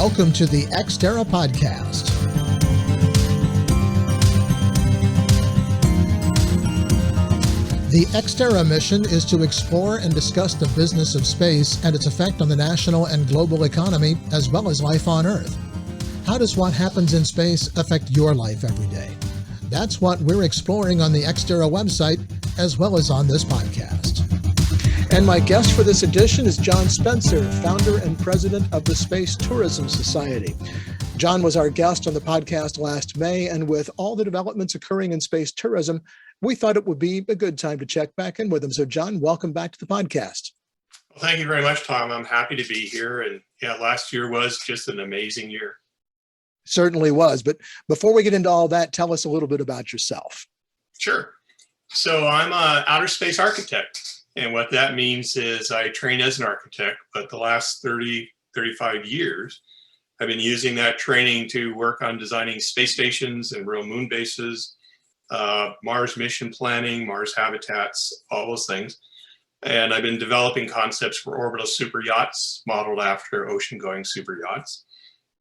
Welcome to the Ex Terra Podcast. The Ex Terra mission is to explore and discuss the business of space and its effect on the national and global economy, as well as life on Earth. How does what happens in space affect your life every day? That's what we're exploring on the Ex Terra website, as well as on this podcast. And my guest for this edition is John Spenser, founder and president of the Space Tourism Society. John was our guest on the podcast last May, and with all the developments occurring in space tourism, we thought it would be a good time to check back in with him. So John, welcome back to the podcast. Well, thank you very much, Tom. I'm happy to be here. And last year was just an amazing year. Certainly was. But before we get into all that, tell us a little bit about yourself. Sure. So I'm an outer space architect. And what that means is I trained as an architect, but the last 35 years, I've been using that training to work on designing space stations and real moon bases, Mars mission planning, Mars habitats, all those things. And I've been developing concepts for orbital super yachts modeled after ocean-going super yachts.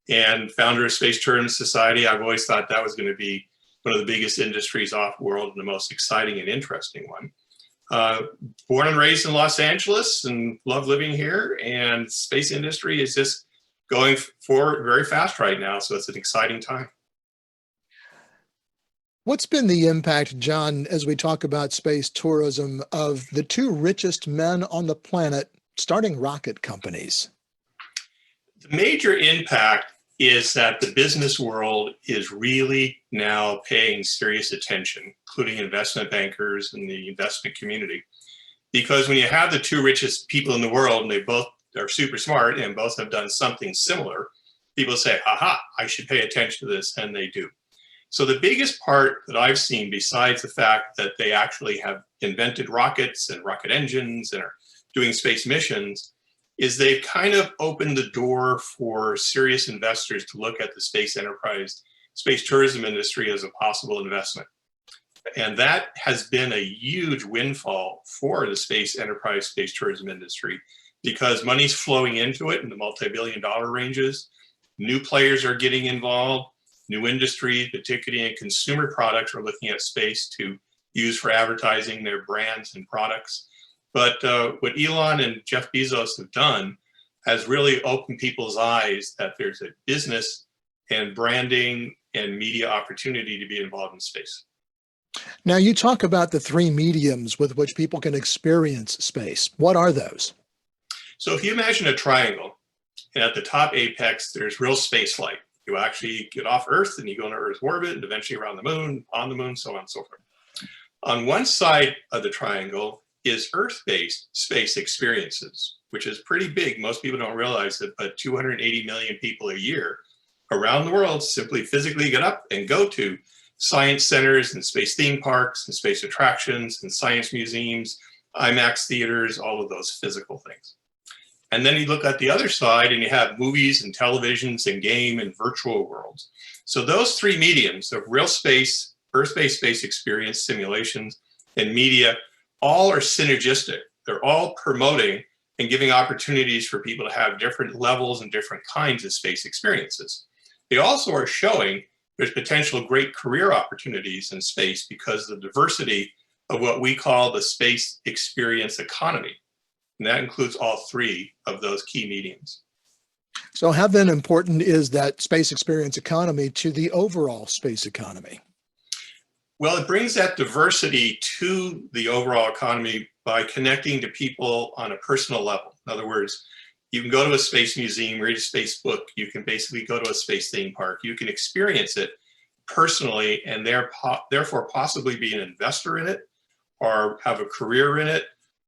And founder of Space Tourism Society, I've always thought that was going to be one of the biggest industries off world and the most exciting and interesting one. Born and raised in Los Angeles and love living here, and space industry is just going forward very fast right now. So it's an exciting time. What's been the impact, John, as we talk about space tourism, of the two richest men on the planet starting rocket companies? The major impact is that the business world is really now paying serious attention, including investment bankers and the investment community. Because when you have the two richest people in the world and they both are super smart and both have done something similar, people say, aha, I should pay attention to this, and they do. So the biggest part that I've seen, besides the fact that they actually have invented rockets and rocket engines and are doing space missions, is they've kind of opened the door for serious investors to look at the space enterprise, space tourism industry as a possible investment. And that has been a huge windfall for the space enterprise, space tourism industry, because money's flowing into it in the multi-billion-dollar ranges. New players are getting involved. New industries, the ticketing and consumer products, are looking at space to use for advertising their brands and products. But what Elon and Jeff Bezos have done has really opened people's eyes that there's a business and branding and media opportunity to be involved in space. Now, you talk about the three mediums with which people can experience space. What are those? So if you imagine a triangle, and at the top apex, there's real space flight. You actually get off Earth and you go into Earth's orbit and eventually around the moon, on the moon, so on and so forth. On one side of the triangle is Earth-based space experiences, which is pretty big. Most people don't realize it, but 280 million people a year around the world simply physically get up and go to science centers and space theme parks and space attractions and science museums, IMAX theaters, all of those physical things. And then you look at the other side and you have movies and televisions and game and virtual worlds. So those three mediums of real space, Earth-based space experience, simulations, and media all are synergistic. They're all promoting and giving opportunities for people to have different levels and different kinds of space experiences. They also are showing there's potential great career opportunities in space because of the diversity of what we call the space experience economy. And that includes all three of those key mediums. So how then important is that space experience economy to the overall space economy? Well, it brings that diversity to the overall economy by connecting to people on a personal level. In other words, you can go to a space museum, read a space book, you can basically go to a space theme park, you can experience it personally and therefore possibly be an investor in it, or have a career in it,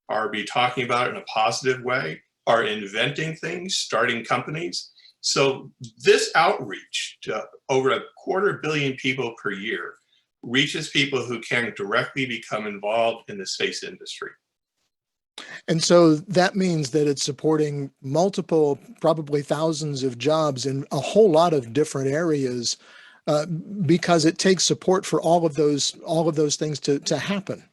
or be talking about it in a positive way, or inventing things, starting companies. So this outreach to over 250 million people per year reaches people who can directly become involved in the space industry. And so that means that it's supporting multiple, probably thousands of jobs in a whole lot of different areas, because it takes support for all of those things to happen.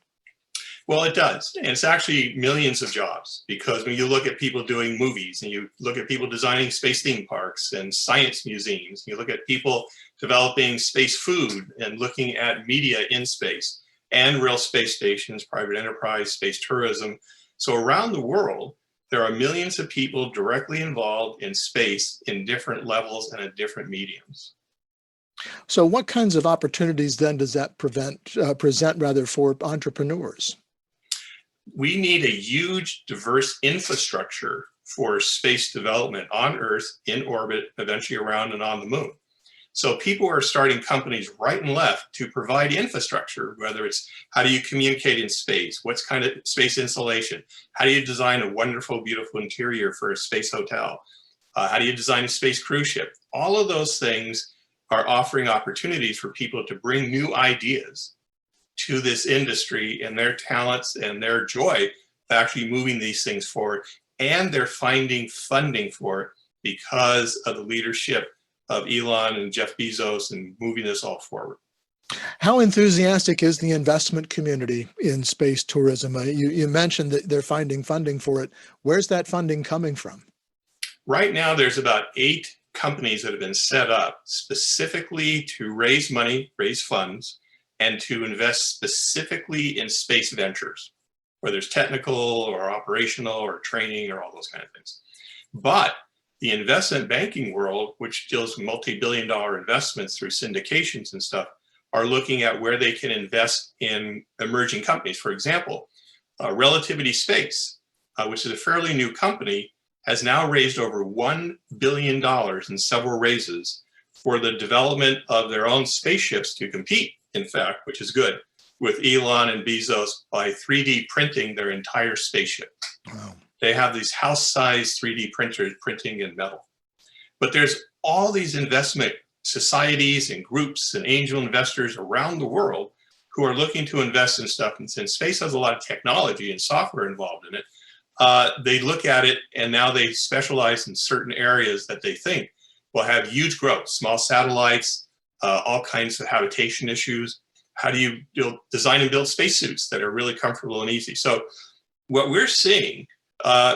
Well, it does. And it's actually millions of jobs, because when you look at people doing movies, and you look at people designing space theme parks and science museums, you look at people developing space food and looking at media in space and real space stations, private enterprise, space tourism. So around the world, there are millions of people directly involved in space in different levels and at different mediums. So what kinds of opportunities then does that present rather for entrepreneurs? We need a huge, diverse infrastructure for space development on Earth, in orbit, eventually around and on the moon. So people are starting companies right and left to provide infrastructure, whether it's how do you communicate in space, what's kind of space insulation, how do you design a wonderful, beautiful interior for a space hotel, how do you design a space cruise ship. All of those things are offering opportunities for people to bring new ideas to this industry and their talents and their joy of actually moving these things forward. And they're finding funding for it because of the leadership of Elon and Jeff Bezos and moving this all forward. How enthusiastic is the investment community in space tourism? You mentioned that they're finding funding for it. Where's that funding coming from? Right now, there's about 8 companies that have been set up specifically to raise money, raise funds, and to invest specifically in space ventures, whether it's technical or operational or training or all those kind of things. But the investment banking world, which deals with multi-billion-dollar investments through syndications and stuff, are looking at where they can invest in emerging companies. For example, Relativity Space, which is a fairly new company, has now raised over $1 billion in several raises for the development of their own spaceships to compete, in fact, which is good, with Elon and Bezos by 3D printing their entire spaceship. Wow. They have these house-sized 3D printers printing in metal. But there's all these investment societies and groups and angel investors around the world who are looking to invest in stuff. And since space has a lot of technology and software involved in it, they look at it and now they specialize in certain areas that they think will have huge growth. Small satellites, all kinds of habitation issues. How do you design and build spacesuits that are really comfortable and easy? So what we're seeing,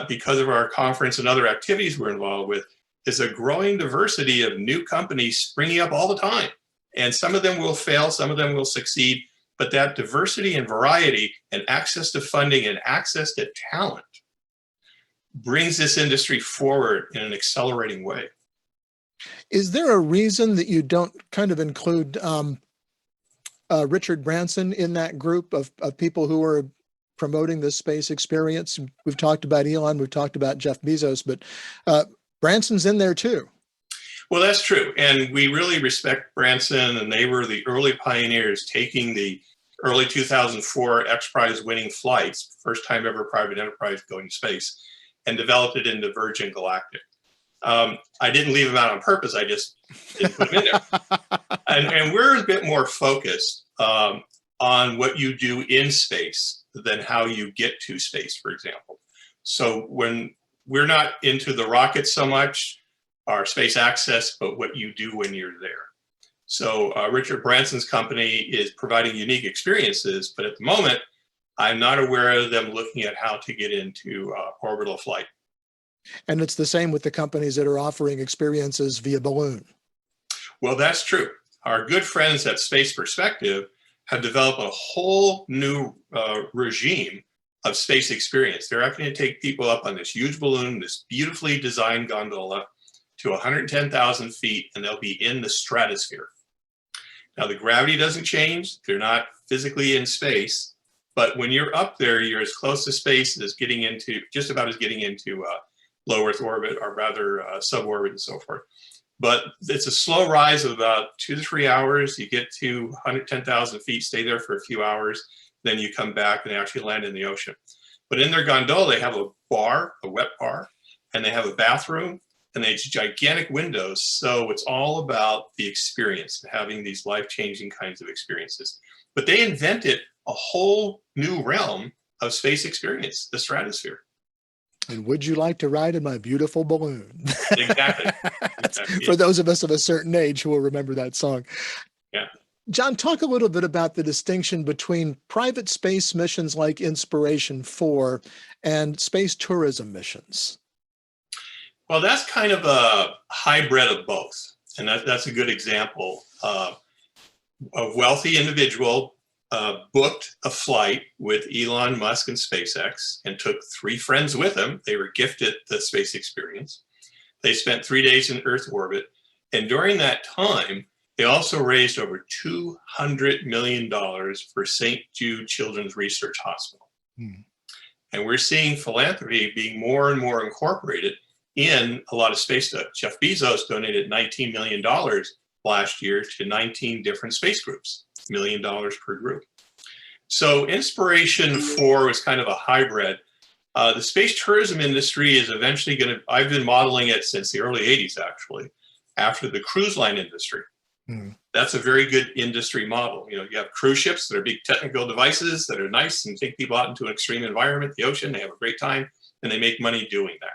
because of our conference and other activities we're involved with, is a growing diversity of new companies springing up all the time. And some of them will fail, some of them will succeed, but that diversity and variety and access to funding and access to talent brings this industry forward in an accelerating way. Is there a reason that you don't kind of include Richard Branson in that group of people who are promoting the space experience? We've talked about Elon, we've talked about Jeff Bezos, but Branson's in there too. Well, that's true. And we really respect Branson, and they were the early pioneers taking the early 2004 X Prize winning flights, first time ever private enterprise going to space, and developed it into Virgin Galactic. I didn't leave them out on purpose. I just didn't put them in there. And we're a bit more focused on what you do in space than how you get to space, for example. So when we're not into the rocket so much, our space access, but what you do when you're there. So Richard Branson's company is providing unique experiences, but at the moment, I'm not aware of them looking at how to get into orbital flight. And it's the same with the companies that are offering experiences via balloon. Well, that's true. Our good friends at Space Perspective have developed a whole new regime of space experience. They're actually going to take people up on this huge balloon, this beautifully designed gondola, to 110,000 feet, and they'll be in the stratosphere. Now, the gravity doesn't change. They're not physically in space, but when you're up there, you're as close to space as getting into, just about as getting into low Earth orbit, or rather suborbit and so forth. But it's a slow rise of about 2 to 3 hours. You get to 110,000 feet, stay there for a few hours, then you come back and actually land in the ocean. But in their gondola, they have a bar, a wet bar, and they have a bathroom, and they have gigantic windows. So it's all about the experience, having these life-changing kinds of experiences. But they invented a whole new realm of space experience, the stratosphere. And would you like to ride in my beautiful balloon? Exactly. For those of us of a certain age who will remember that song. Yeah. John, talk a little bit about the distinction between private space missions like Inspiration 4 and space tourism missions. Well, that's kind of a hybrid of both. And that's a good example. A wealthy individual booked a flight with Elon Musk and SpaceX and took 3 friends with him. They were gifted the space experience. They spent 3 days in Earth orbit. And during that time, they also raised over $200 million for St. Jude Children's Research Hospital. And we're seeing philanthropy being more and more incorporated in a lot of space stuff. Jeff Bezos donated $19 million last year to 19 different space groups, $1 million per group. So Inspiration 4 was kind of a hybrid. The space tourism industry is eventually going to, I've been modeling it since the early 80s, actually, after the cruise line industry. That's a very good industry model. You have cruise ships that are big technical devices that are nice and take people out into an extreme environment, the ocean, they have a great time, and they make money doing that.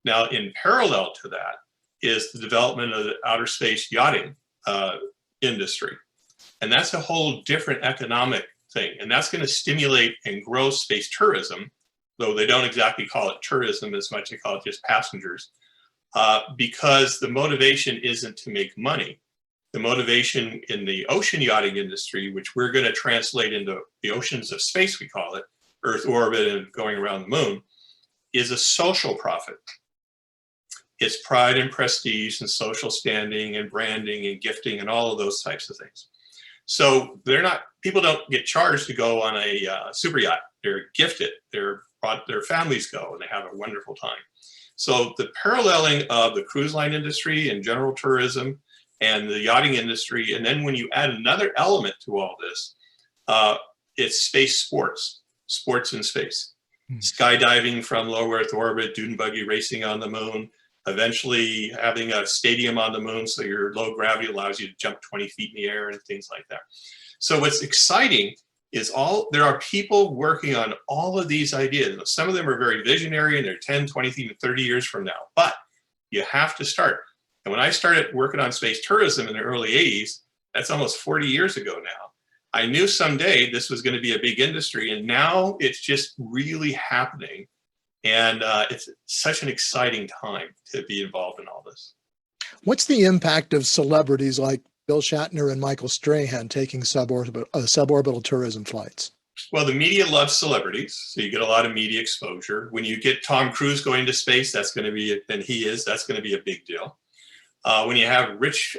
Now, in parallel to that is the development of the outer space yachting industry. And that's a whole different economic thing. And that's going to stimulate and grow space tourism, though they don't exactly call it tourism as much, they call it just passengers, because the motivation isn't to make money. The motivation in the ocean yachting industry, which we're going to translate into the oceans of space, we call it, Earth orbit and going around the moon, is a social profit. It's pride and prestige and social standing and branding and gifting and all of those types of things. So people don't get charged to go on a super yacht. They're gifted. Their families go and they have a wonderful time. So the paralleling of the cruise line industry and general tourism and the yachting industry, and then when you add another element to all this, it's space sports in space. Skydiving from low Earth orbit, dune buggy racing on the moon, eventually having a stadium on the moon so your low gravity allows you to jump 20 feet in the air and things like that. So what's exciting is there are people working on all of these ideas. Some of them are very visionary and they're 10, 20, even 30 years from now, but you have to start. And when I started working on space tourism in the early 80s, that's almost 40 years ago now. I knew someday this was going to be a big industry, and now it's just really happening. And it's such an exciting time to be involved in all this. What's the impact of celebrities like Bill Shatner and Michael Strahan taking suborbital tourism flights? Well, the media loves celebrities, so you get a lot of media exposure. When you get Tom Cruise going to space, that's going to be, and that's going to be a big deal. When you have rich,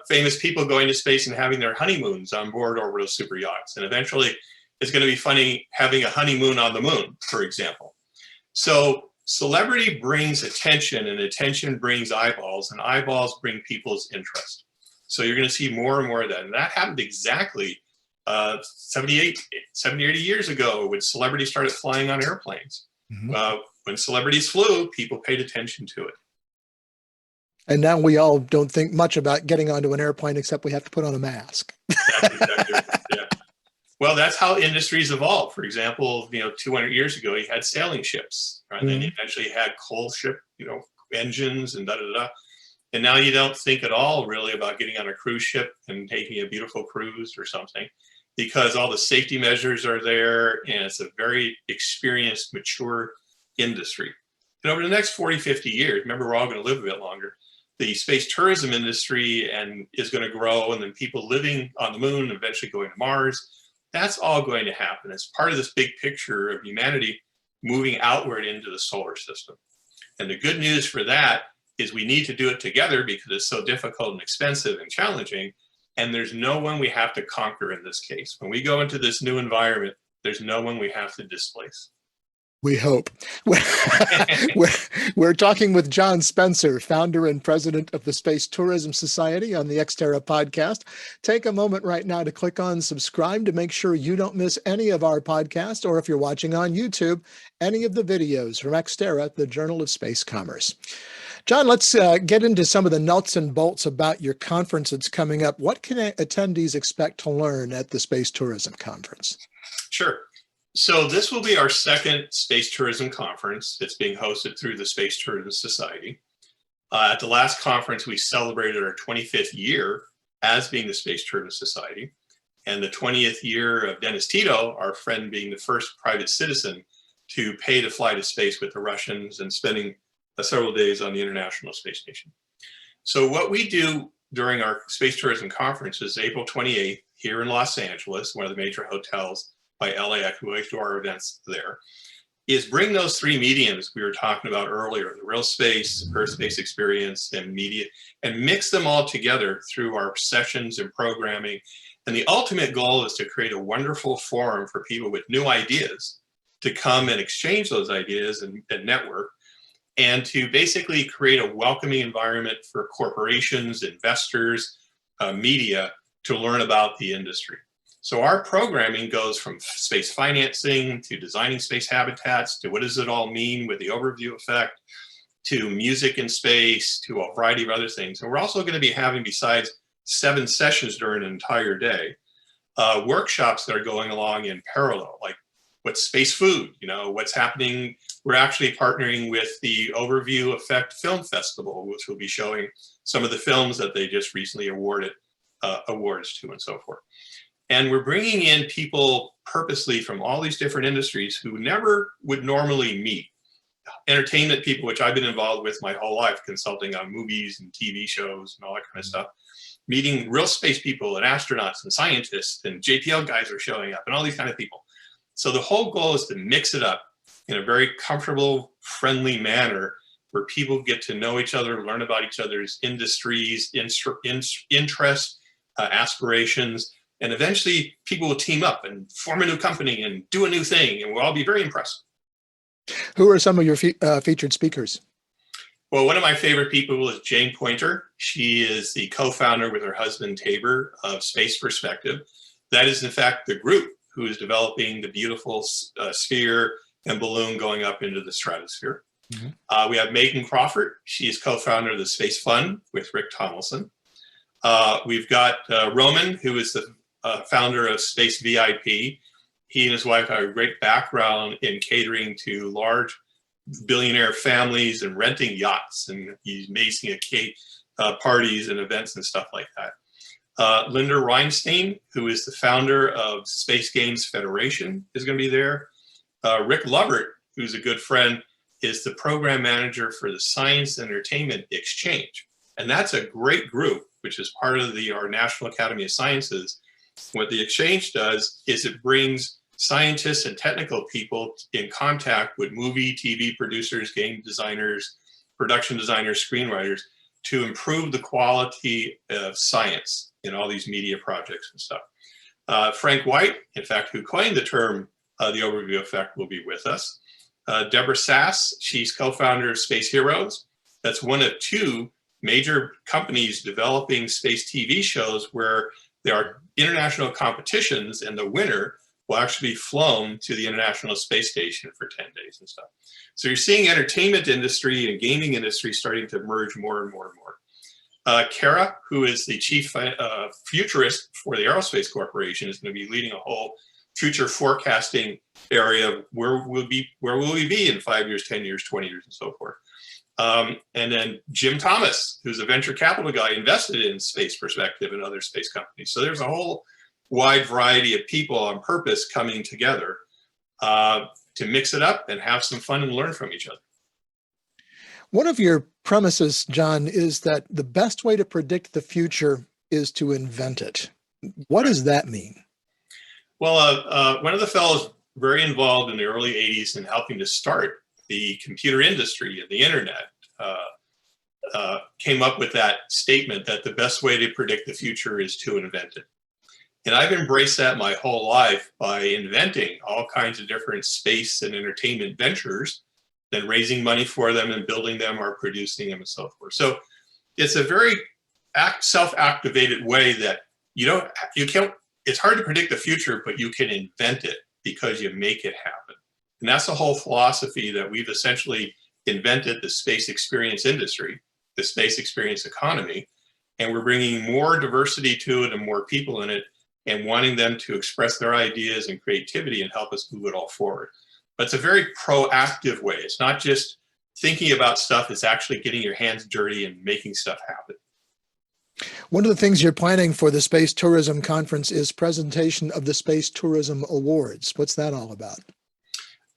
famous people going to space and having their honeymoons on board orbital super yachts. And eventually it's going to be funny having a honeymoon on the moon, for example. So celebrity brings attention, and attention brings eyeballs, and eyeballs bring people's interest. So you're going to see more and more of that. And that happened exactly 70, 80 years ago when celebrities started flying on airplanes. When celebrities flew, people paid attention to it. And now we all don't think much about getting onto an airplane except we have to put on a mask. That's exactly right. Yeah. Well, that's how industries evolve. For example, 200 years ago, you had sailing ships, right? And then you eventually had coal ship, engines and da-da-da. And now you don't think at all really about getting on a cruise ship and taking a beautiful cruise or something, because all the safety measures are there and it's a very experienced, mature industry. And over the next 40, 50 years, remember, we're all going to live a bit longer, the space tourism industry is going to grow, and then people living on the moon, eventually going to Mars. That's all going to happen. It's part of this big picture of humanity moving outward into the solar system. And the good news for that is we need to do it together because it's so difficult and expensive and challenging. And there's no one we have to conquer in this case. When we go into this new environment, there's no one we have to displace. We hope. We're talking with John Spenser, founder and president of the Space Tourism Society, on the Ex Terra Podcast. Take a moment right now to click on subscribe to make sure you don't miss any of our podcasts, or if you're watching on YouTube, any of the videos from Ex Terra, the Journal of Space Commerce. John, let's get into some of the nuts and bolts about your conference that's coming up. What can attendees expect to learn at the Space Tourism Conference? Sure. So this will be our second Space Tourism Conference. It's being hosted through the Space Tourism Society. At the last conference, we celebrated our 25th year as being the Space Tourism Society, and the 20th year of Dennis Tito, our friend, being the first private citizen to pay to fly to space with the Russians and spending several days on the International Space Station. So what we do during our Space Tourism Conference is April 28th here in Los Angeles, one of the major hotels by LAX. We always do our events there, is bring those three mediums we were talking about earlier, the real space, Earth space experience, and media, and mix them all together through our sessions and programming. And the ultimate goal is to create a wonderful forum for people with new ideas to come and exchange those ideas and network, and to basically create a welcoming environment for corporations, investors, media to learn about the industry. So our programming goes from space financing to designing space habitats to what does it all mean with the overview effect, to music in space, to a variety of other things. And we're also going to be having, besides 7 sessions during an entire day, workshops that are going along in parallel, like what's space food, what's happening. We're actually partnering with the Overview Effect Film Festival, which will be showing some of the films that they just recently awarded awards to and so forth. And we're bringing in people purposely from all these different industries who never would normally meet. Entertainment people, which I've been involved with my whole life, consulting on movies and TV shows and all that kind of stuff. Meeting real space people and astronauts and scientists, and JPL guys are showing up and all these kind of people. So the whole goal is to mix it up in a very comfortable, friendly manner where people get to know each other, learn about each other's industries, interests, aspirations, and eventually people will team up and form a new company and do a new thing, and we'll all be very impressed. Who are some of your featured speakers? Well, one of my favorite people is Jane Pointer. She is the co-founder with her husband Tabor of Space Perspective. That is, in fact, the group who is developing the beautiful sphere and balloon going up into the stratosphere. Mm-hmm. We have Megan Crawford. She is co-founder of the Space Fund with Rick Tomlinson. We've got Roman, who is the founder of Space VIP. He and his wife have a great background in catering to large billionaire families and renting yachts, and he's amazing at parties and events and stuff like that. Linda Reinstein, who is the founder of Space Games Federation, is going to be there. Rick Lovert, who's a good friend, is the program manager for the Science and Entertainment Exchange. And that's a great group, which is part of our National Academy of Sciences. What the exchange does is it brings scientists and technical people in contact with movie, TV producers, game designers, production designers, screenwriters, to improve the quality of science in all these media projects and stuff. Frank White, in fact, who coined the term the overview effect, will be with us. Deborah Sass, she's co-founder of Space Heroes. That's one of 2 major companies developing space TV shows where there are international competitions, and the winner will actually be flown to the International Space Station for 10 days and stuff. So you're seeing entertainment industry and gaming industry starting to merge more and more and more. Kara, who is the chief futurist for the Aerospace Corporation, is going to be leading a whole future forecasting area. Where will we be in 5 years, 10 years, 20 years, and so forth. And then Jim Thomas, who's a venture capital guy, invested in Space Perspective and other space companies. So there's a whole wide variety of people on purpose coming together to mix it up and have some fun and learn from each other. One of your premises, John, is that the best way to predict the future is to invent it. What does that mean? Well, one of the fellows very involved in the early 80s in helping to start the computer industry and the internet came up with that statement that the best way to predict the future is to invent it. And I've embraced that my whole life by inventing all kinds of different space and entertainment ventures, then raising money for them and building them or producing them and so forth. So it's a very self-activated way that it's hard to predict the future, but you can invent it because you make it happen. And that's the whole philosophy that we've essentially invented the space experience industry, the space experience economy, and we're bringing more diversity to it and more people in it and wanting them to express their ideas and creativity and help us move it all forward. But it's a very proactive way. It's not just thinking about stuff, it's actually getting your hands dirty and making stuff happen. One of the things you're planning for the Space Tourism Conference is presentation of the Space Tourism Awards. What's that all about?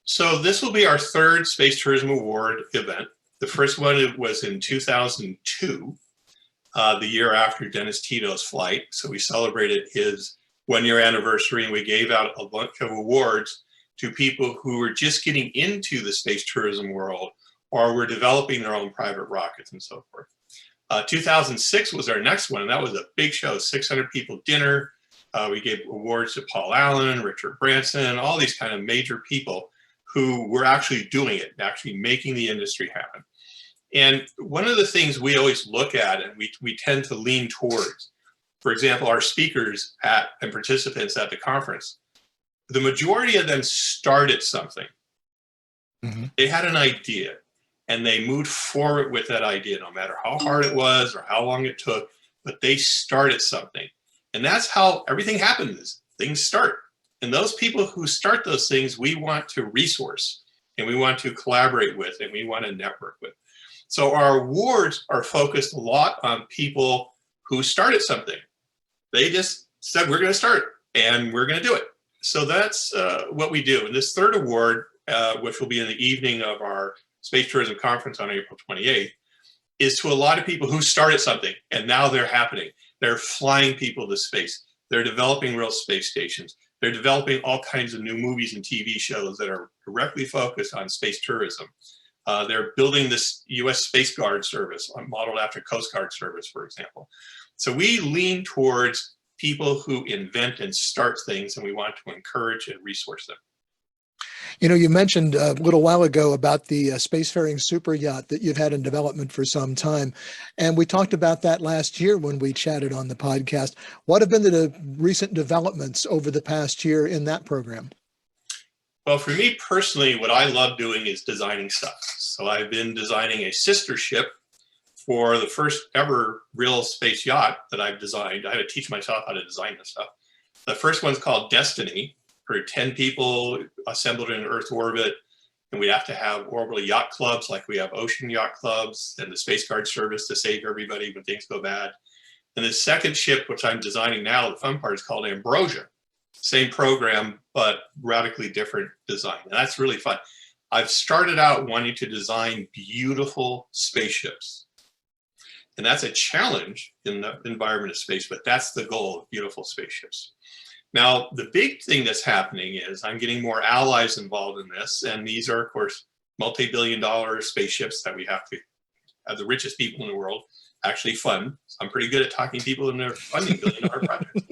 So this will be our third Space Tourism Award event. The first one was in 2002, the year after Dennis Tito's flight. So we celebrated his 1-year anniversary, and we gave out a bunch of awards to people who were just getting into the space tourism world or were developing their own private rockets and so forth. 2006 was our next one, and that was a big show, 600 people dinner. We gave awards to Paul Allen, Richard Branson, all these kind of major people who were actually doing it, actually making the industry happen. And one of the things we always look at and we tend to lean towards, for example, our speakers and participants at the conference, the majority of them started something. Mm-hmm. They had an idea and they moved forward with that idea, no matter how hard it was or how long it took, but they started something. And that's how everything happens. Things start. And those people who start those things, we want to resource and we want to collaborate with and we want to network with. So our awards are focused a lot on people who started something. They just said, we're going to start and we're going to do it. So that's what we do. And this third award, which will be in the evening of our Space Tourism Conference on April 28th, is to a lot of people who started something and now they're happening. They're flying people to space. They're developing real space stations. They're developing all kinds of new movies and TV shows that are directly focused on space tourism. They're building this U.S. Space Guard service, modeled after Coast Guard service, for example. So we lean towards people who invent and start things, and we want to encourage and resource them. You know, you mentioned a little while ago about the Spacefaring super yacht that you've had in development for some time. And we talked about that last year when we chatted on the podcast. What have been the recent developments over the past year in that program? Well, for me personally, what I love doing is designing stuff. So I've been designing a sister ship for the first ever real space yacht that I've designed. I had to teach myself how to design this stuff. The first one's called Destiny, for 10 people assembled in Earth orbit. And we have to have orbital yacht clubs, like we have ocean yacht clubs and the Space Guard service to save everybody when things go bad. And the second ship, which I'm designing now, the fun part, is called Ambrosia. Same program, but radically different design. And that's really fun. I've started out wanting to design beautiful spaceships. And that's a challenge in the environment of space, but that's the goal of beautiful spaceships. Now, the big thing that's happening is I'm getting more allies involved in this. And these are, of course, multi-billion-dollar spaceships that we have to have the richest people in the world actually fund. So I'm pretty good at talking people into funding billion-dollar projects.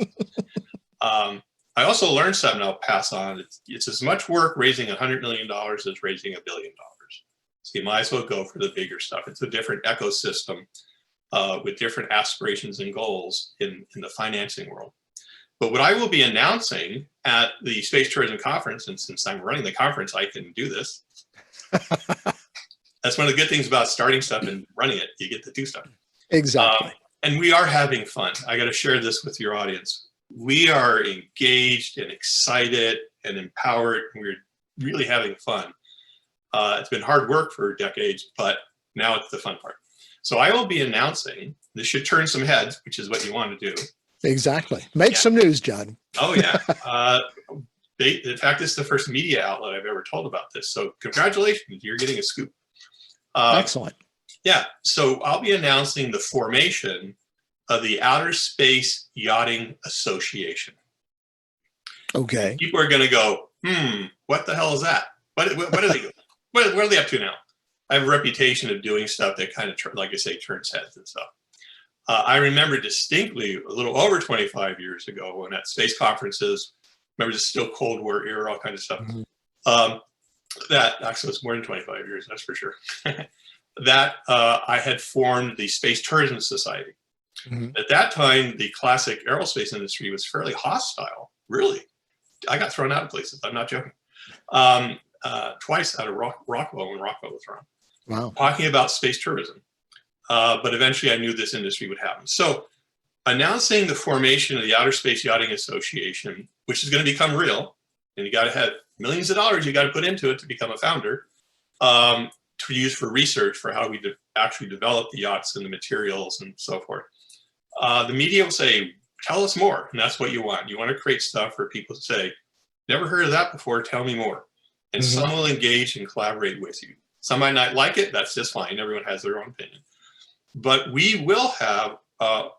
I also learned something I'll pass on. It's as much work raising $100 million as raising $1 billion. So you might as well go for the bigger stuff. It's a different ecosystem with different aspirations and goals in the financing world. But what I will be announcing at the Space Tourism Conference, and since I'm running the conference, I can do this. That's one of the good things about starting stuff and running it. You get to do stuff. Exactly. And we are having fun. I got to share this with your audience. We are engaged and excited and empowered. And we're really having fun. It's been hard work for decades, but now it's the fun part. So I will be announcing, this should turn some heads, which is what you want to do. Exactly. Make some news, John. Oh, yeah. In fact, this is the first media outlet I've ever told about this. So congratulations, you're getting a scoop. Excellent. Yeah. So I'll be announcing the formation of the Outer Space Yachting Association. Okay. People are going to go, what the hell is that? What are they doing? What are they up to now? I have a reputation of doing stuff that kind of, like I say, turns heads and stuff. I remember distinctly a little over 25 years ago when at space conferences, remember the still Cold War era, all kinds of stuff. Mm-hmm. That actually was more than 25 years, that's for sure. That I had formed the Space Tourism Society. Mm-hmm. At that time, the classic aerospace industry was fairly hostile, really. I got thrown out of places, I'm not joking. Twice out of Rockwell when Rockwell was around. Wow. Talking about space tourism. But eventually I knew this industry would happen. So announcing the formation of the Outer Space Yachting Association, which is going to become real, and you got to have millions of dollars you got to put into it to become a founder, to use for research for how we actually develop the yachts and the materials and so forth. The media will say, tell us more. And that's what you want. You want to create stuff for people to say, never heard of that before, tell me more. And some will engage and collaborate with you. Some might not like it, that's just fine. Everyone has their own opinion. But we will have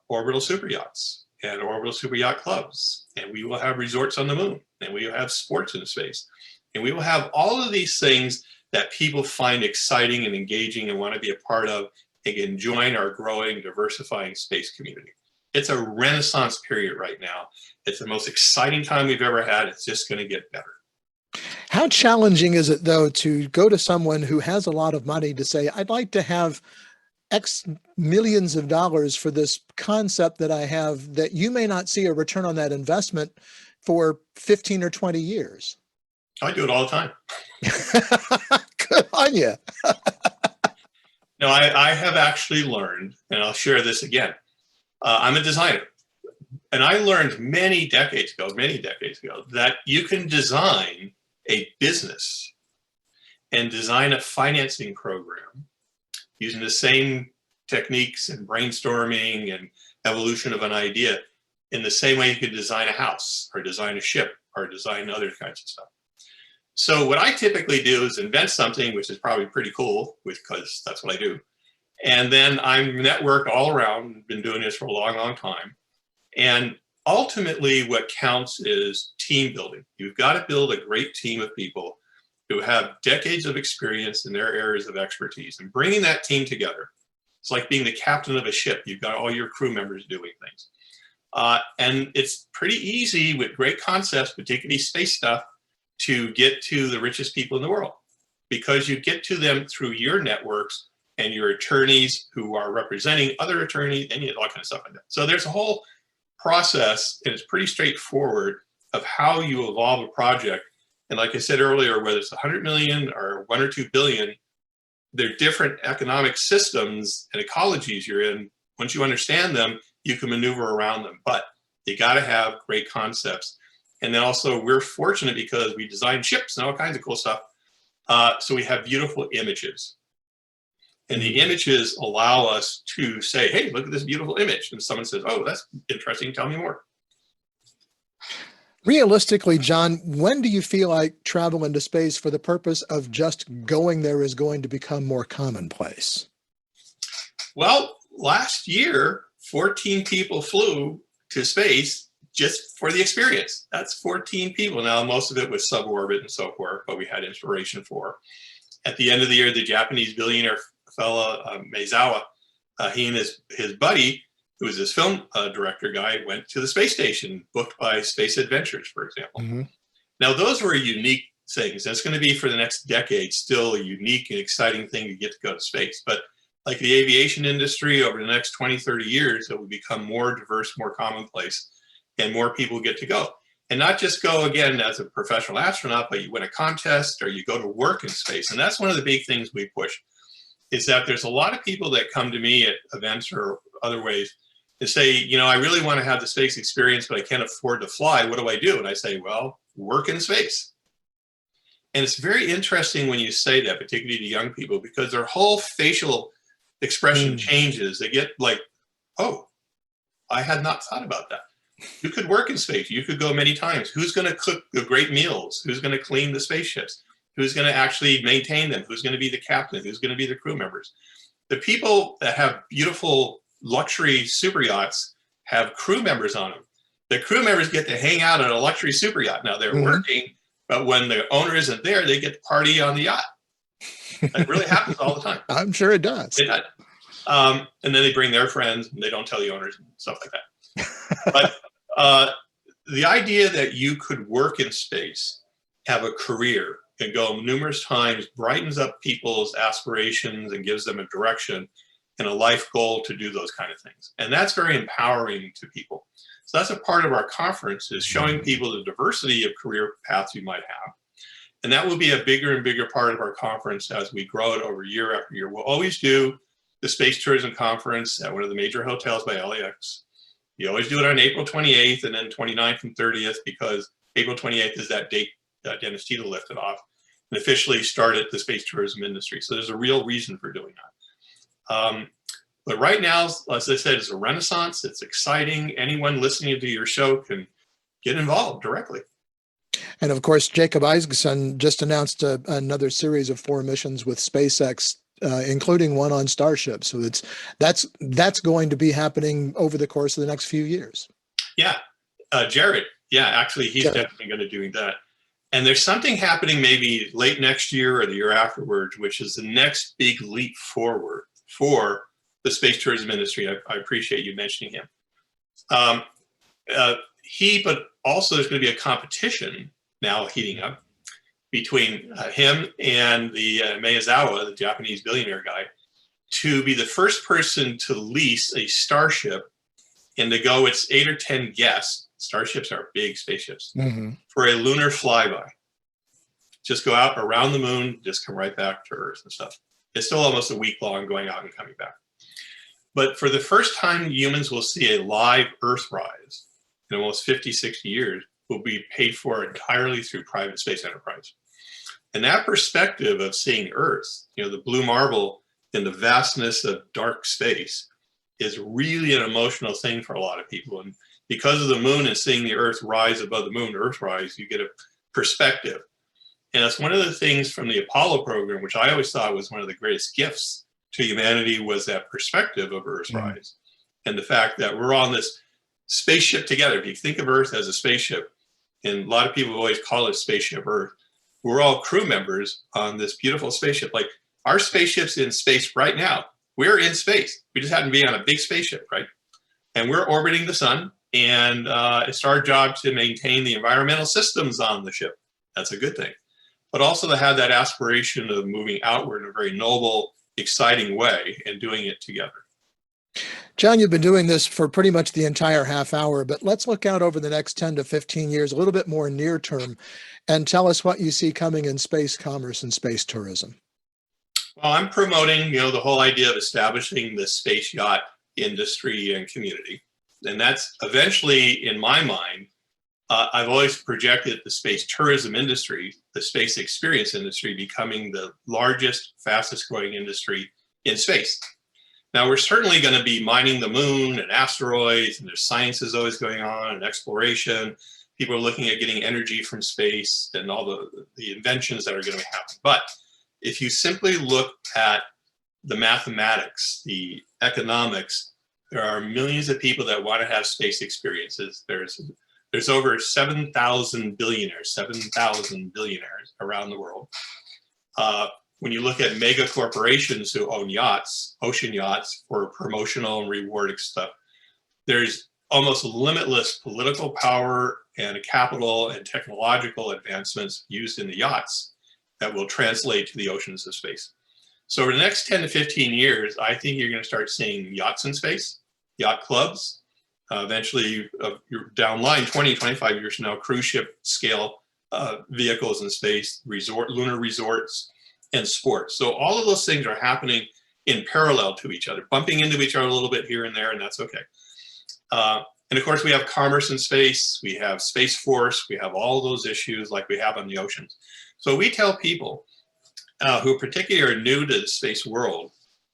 orbital super yachts and orbital super yacht clubs, and we will have resorts on the moon, and we will have sports in space. And we will have all of these things that people find exciting and engaging and want to be a part of and can join our growing, diversifying space community. It's a renaissance period right now. It's the most exciting time we've ever had. It's just going to get better. How challenging is it, though, to go to someone who has a lot of money to say, I'd like to have X millions of dollars for this concept that I have, that you may not see a return on that investment for 15 or 20 years? I do it all the time. Good on you. No, I have actually learned, and I'll share this again. I'm a designer. And I learned many decades ago, that you can design a business and design a financing program using the same techniques and brainstorming and evolution of an idea in the same way you could design a house or design a ship or design other kinds of stuff. So what I typically do is invent something, which is probably pretty cool because that's what I do. And then I'm networked all around, been doing this for a long, long time. And ultimately what counts is team building. You've got to build a great team of people who have decades of experience in their areas of expertise, and bringing that team together. It's like being the captain of a ship. You've got all your crew members doing things. And it's pretty easy with great concepts, particularly space stuff, to get to the richest people in the world, because you get to them through your networks and your attorneys who are representing other attorneys, and all kind of stuff like that. So there's a whole process, and it's pretty straightforward, of how you evolve a project. And like I said earlier, whether it's 100 million or 1 or 2 billion, they're different economic systems and ecologies you're in. Once you understand them, you can maneuver around them. But you got to have great concepts. And then also, we're fortunate because we design ships and all kinds of cool stuff. So we have beautiful images. And the images allow us to say, hey, look at this beautiful image. And someone says, oh, that's interesting. Tell me more. Realistically, John, when do you feel like travel into space for the purpose of just going there is going to become more commonplace? Well, last year, 14 people flew to space just for the experience. That's 14 people. Now, most of it was suborbit and so forth, but we had inspiration for. At the end of the year, the Japanese billionaire fella, Maezawa, he and his buddy, who was this film director guy, went to the space station, booked by Space Adventures, for example. Now, those were unique things. That's going to be, for the next decade, still a unique and exciting thing to get to go to space. But like the aviation industry, over the next 20, 30 years, it will become more diverse, more commonplace, and more people get to go. And not just go, again, as a professional astronaut, but you win a contest or you go to work in space. And that's one of the big things we push, is that there's a lot of people that come to me at events or other ways to say, you know, I really want to have the space experience, but I can't afford to fly. What do I do? And I say, well, work in space. And it's very interesting when you say that, particularly to young people, because their whole facial expression changes. They get like, oh, I had not thought about that. You could work in space. You could go many times. Who's going to cook the great meals? Who's going to clean the spaceships? Who's going to actually maintain them? Who's going to be the captain? Who's going to be the crew members? The people that have beautiful luxury super yachts have crew members on them. The crew members get to hang out on a luxury super yacht. Now they're working, but when the owner isn't there, they get to party on the yacht. It really happens all the time. I'm sure it does. It does. And then they bring their friends, and they don't tell the owners and stuff like that. But the idea that you could work in space, have a career, and go numerous times brightens up people's aspirations and gives them a direction and a life goal to do those kind of things. And that's very empowering to people. So that's a part of our conference, is showing people the diversity of career paths you might have. And that will be a bigger and bigger part of our conference as we grow it over year after year. We'll always do the Space Tourism Conference at one of the major hotels by LAX. You always do it on April 28th and then 29th and 30th, because April 28th is that date Dennis Tito lifted off and officially started the space tourism industry. So there's a real reason for doing that. But right now, as I said, it's a renaissance. It's exciting. Anyone listening to your show can get involved directly. And of course, Jacob Isaacson just announced another series of 4 missions with SpaceX, including one on Starship. So that's going to be happening over the course of the next few years. Yeah, Jared. Yeah, actually, he's definitely going to do that. And there's something happening maybe late next year or the year afterwards, which is the next big leap forward for the space tourism industry. I appreciate you mentioning him. But also there's going to be a competition now heating up between him and the Miyazawa, the Japanese billionaire guy, to be the first person to lease a Starship and to go, it's 8 or 10 guests. Starships are big spaceships, for a lunar flyby. Just go out around the moon, just come right back to Earth and stuff. It's still almost a week long going out and coming back. But for the first time, humans will see a live Earthrise in almost 50, 60 years, will be paid for entirely through private space enterprise. And that perspective of seeing Earth, the blue marble in the vastness of dark space, is really an emotional thing for a lot of people. And because of the moon and seeing the Earth rise above the moon, Earthrise, you get a perspective. And that's one of the things from the Apollo program, which I always thought was one of the greatest gifts to humanity, was that perspective of Earthrise. And the fact that we're on this spaceship together. If you think of Earth as a spaceship, and a lot of people always call it Spaceship Earth, we're all crew members on this beautiful spaceship. Like our spaceship's in space right now. We're in space. We just happen to be on a big spaceship, right? And we're orbiting the sun, and it's our job to maintain the environmental systems on the ship. That's a good thing. But also to have that aspiration of moving outward in a very noble, exciting way and doing it together. John, you've been doing this for pretty much the entire half hour, but let's look out over the next 10 to 15 years, a little bit more near term, and tell us what you see coming in space commerce and space tourism. Well, I'm promoting, the whole idea of establishing the space yacht industry and community. And that's eventually, in my mind, I've always projected the space tourism industry, the space experience industry, becoming the largest, fastest growing industry in space. Now, we're certainly going to be mining the moon and asteroids, and there's science is always going on and exploration. People are looking at getting energy from space and all the inventions that are going to happen. But if you simply look at the mathematics, the economics, there are millions of people that want to have space experiences. There's over 7,000 billionaires around the world. When you look at mega corporations who own yachts, ocean yachts for promotional and rewarding stuff, there's almost limitless political power and capital and technological advancements used in the yachts that will translate to the oceans of space. So over the next 10 to 15 years, I think you're going to start seeing yachts in space, yacht clubs, eventually down line 20, 25 years from now, cruise ship scale vehicles in space, lunar resorts, and sports. So all of those things are happening in parallel to each other, bumping into each other a little bit here and there, and that's okay. And of course, we have commerce in space, we have Space Force, we have all those issues like we have on the oceans. So we tell people who particularly are new to the space world,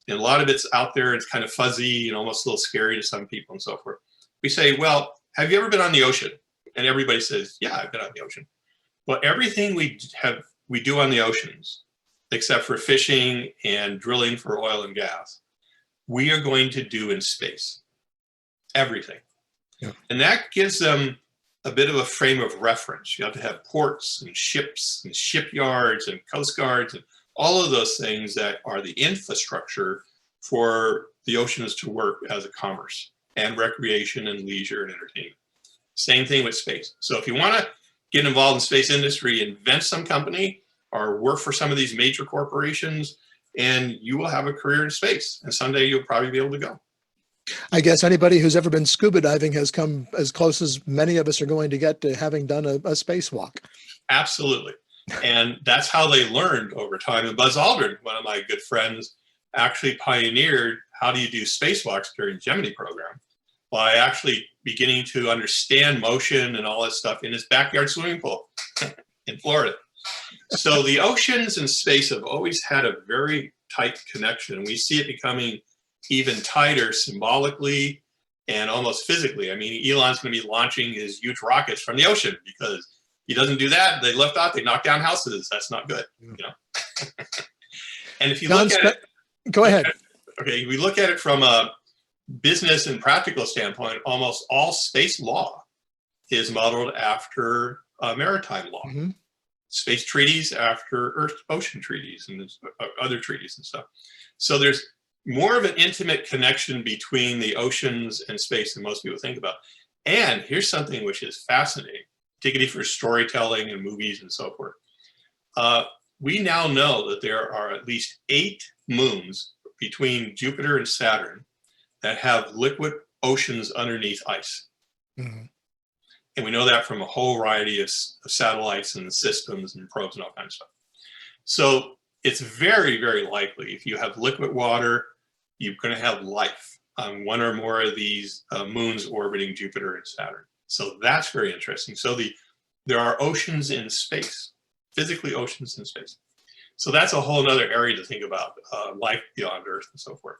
and a lot of it's out there, it's kind of fuzzy and almost a little scary to some people and so forth. We say, well, have you ever been on the ocean? And everybody says, yeah, I've been on the ocean. Well, everything we do on the oceans, except for fishing and drilling for oil and gas, we are going to do in space. Everything. Yeah. And that gives them a bit of a frame of reference. You have to have ports and ships and shipyards and coast guards and all of those things that are the infrastructure for the oceans to work as a commerce and recreation and leisure and entertainment. Same thing with space. So if you want to get involved in space industry, invent some company or work for some of these major corporations, and you will have a career in space. And someday you'll probably be able to go. I guess anybody who's ever been scuba diving has come as close as many of us are going to get to having done a spacewalk. Absolutely. And that's how they learned over time. And Buzz Aldrin, one of my good friends, actually pioneered how do you do spacewalks during the Gemini program by actually beginning to understand motion and all that stuff in his backyard swimming pool in Florida. So the oceans and space have always had a very tight connection. We see it becoming even tighter symbolically and almost physically. I mean, Elon's going to be launching his huge rockets from the ocean because he doesn't do that. They lift off, they knock down houses. That's not good, you know. And if you look at it, go ahead. Okay, we look at it from a business and practical standpoint. Almost all space law is modeled after maritime law. Mm-hmm. Space treaties after Earth ocean treaties and other treaties and stuff. So there's more of an intimate connection between the oceans and space than most people think about. And here's something which is fascinating, particularly for storytelling and movies and so forth. We now know that there are at least 8 moons between Jupiter and Saturn that have liquid oceans underneath ice. Mm-hmm. And we know that from a whole variety of satellites and systems and probes and all kinds of stuff. So it's very, very likely if you have liquid water, you're going to have life on one or more of these moons orbiting Jupiter and Saturn. So that's very interesting. So there are oceans in space, physically oceans in space. So that's a whole other area to think about, life beyond Earth and so forth.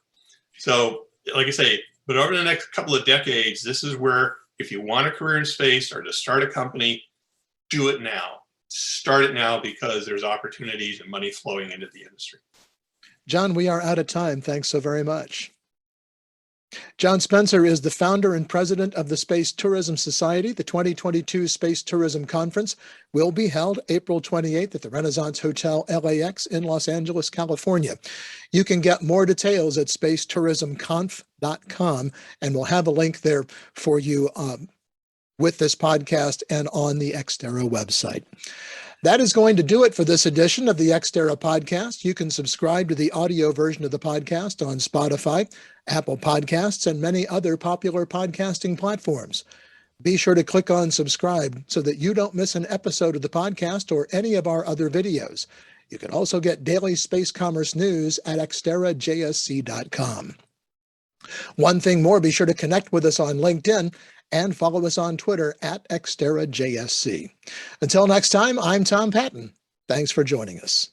So like I say, but over the next couple of decades, this is where if you want a career in space or to start a company, do it now. Start it now because there's opportunities and money flowing into the industry. John, we are out of time. Thanks so very much. John Spenser is the founder and president of the Space Tourism Society. The 2022 Space Tourism Conference will be held April 28th at the Renaissance Hotel LAX in Los Angeles, California. You can get more details at spacetourismconf.com, and we'll have a link there for you with this podcast and on the Ex Terra website. That is going to do it for this edition of the Ex Terra Podcast. You can subscribe to the audio version of the podcast on Spotify, Apple Podcasts, and many other popular podcasting platforms. Be sure to click on subscribe so that you don't miss an episode of the podcast or any of our other videos. You can also get daily space commerce news at xterrajsc.com. One thing more, be sure to connect with us on LinkedIn and follow us on Twitter at Ex Terra JSC. Until next time, I'm Tom Patton. Thanks for joining us.